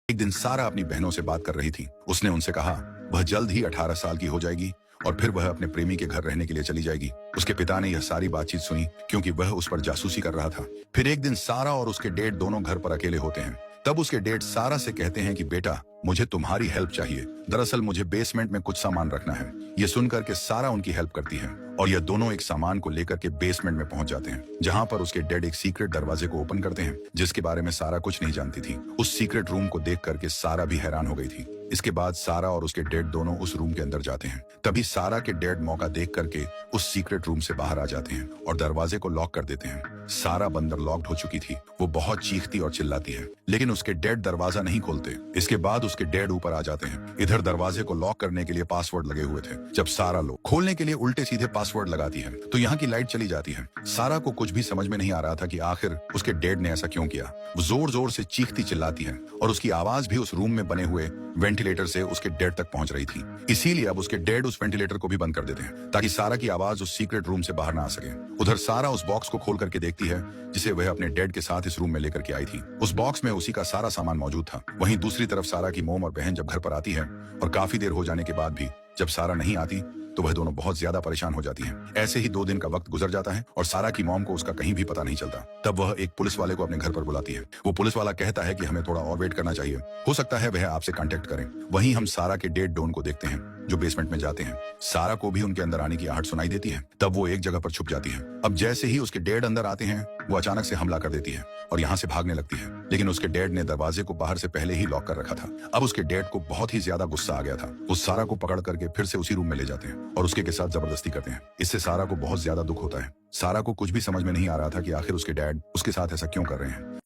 एक दिन सारा अपनी बहनों से बात कर रही थी। उसने उनसे कहा वह जल्द ही 18 साल की हो जाएगी और फिर वह अपने प्रेमी के घर रहने के लिए चली जाएगी। उसके पिता ने यह सारी बातचीत सुनी क्योंकि वह उस पर जासूसी कर रहा था। फिर एक दिन सारा और उसके डेड दोनों घर पर अकेले होते हैं। तब उसके डेड सारा से कहते हैं कि बेटा मुझे तुम्हारी हेल्प चाहिए। दरअसल मुझे बेसमेंट में कुछ सामान रखना है। ये सुनकर के सारा उनकी हेल्प करती है और यह दोनों एक सामान को लेकर के बेसमेंट में पहुंच जाते हैं, जहां पर उसके डेड एक सीक्रेट दरवाजे को ओपन करते हैं जिसके बारे में सारा कुछ नहीं जानती थी। उस सीक्रेट रूम को देख करके सारा भी हैरान हो गई थी। इसके बाद सारा और उसके डेड दोनों उस रूम के अंदर जाते हैं। तभी सारा के डेड मौका देख करके उस सीक्रेट रूम से बाहर आ जाते हैं और दरवाजे को लॉक कर देते हैं। सारा बंदर लॉक्ड हो चुकी थी। वो बहुत चीखती और चिल्लाती है, लेकिन उसके डेड दरवाजा नहीं खोलते। इसके बाद उसके डेड ऊपर आ जाते हैं। इधर दरवाजे को लॉक करने के लिए पासवर्ड लगे हुए थे। जब सारा लोग खोलने के लिए उल्टे सीधे पासवर्ड लगाती है तो यहाँ की लाइट चली जाती है। सारा को कुछ भी समझ में नहीं आ रहा था कि आखिर उसके डेड ने ऐसा क्यों किया। वो जोर जोर से चीखती चिल्लाती है और उसकी आवाज भी उस रूम में बने हुए वेंटिलेटर से उसके डेड तक पहुंच रही थी। इसीलिए अब उसके डेड उस वेंटिलेटर को भी बंद कर देते हैं ताकि सारा की आवाज उस सीक्रेट रूम से बाहर ना आ सके। उधर सारा उस बॉक्स को खोल करके देखती है जिसे वह अपने डेड के साथ इस रूम में लेकर के आई थी। उस बॉक्स में उसी का सारा सामान मौजूद था। वहीं दूसरी तरफ सारा की मोम और बहन जब घर पर आती है और काफी देर हो जाने के बाद भी जब सारा नहीं आती तो वह दोनों बहुत ज्यादा परेशान हो जाती हैं। ऐसे ही 2 दिन का वक्त गुजर जाता है और सारा की मॉम को उसका कहीं भी पता नहीं चलता। तब वह एक पुलिस वाले को अपने घर पर बुलाती है। वो पुलिस वाला कहता है कि हमें थोड़ा और वेट करना चाहिए, हो सकता है वह आपसे कांटेक्ट करें। वहीं हम सारा के डेड डॉन को देखते हैं जो बेसमेंट में जाते हैं। सारा को भी उनके अंदर आने की आहट सुनाई देती है। तब वो एक जगह पर छुप जाती है। अब जैसे ही उसके डेड अंदर आते हैं वो अचानक से हमला कर देती है और यहाँ से भागने लगती है, लेकिन उसके डेड ने दरवाजे को बाहर से पहले ही लॉक कर रखा था। अब उसके डेड को बहुत ही ज्यादा गुस्सा आ गया था। वो सारा को पकड़ करके फिर से उसी रूम में ले जाते हैं और उसके साथ जबरदस्ती करते हैं। इससे सारा को बहुत ज्यादा दुख होता है। सारा को कुछ भी समझ में नहीं आ रहा था कि आखिर उसके डैड उसके साथ ऐसा क्यों कर रहे हैं।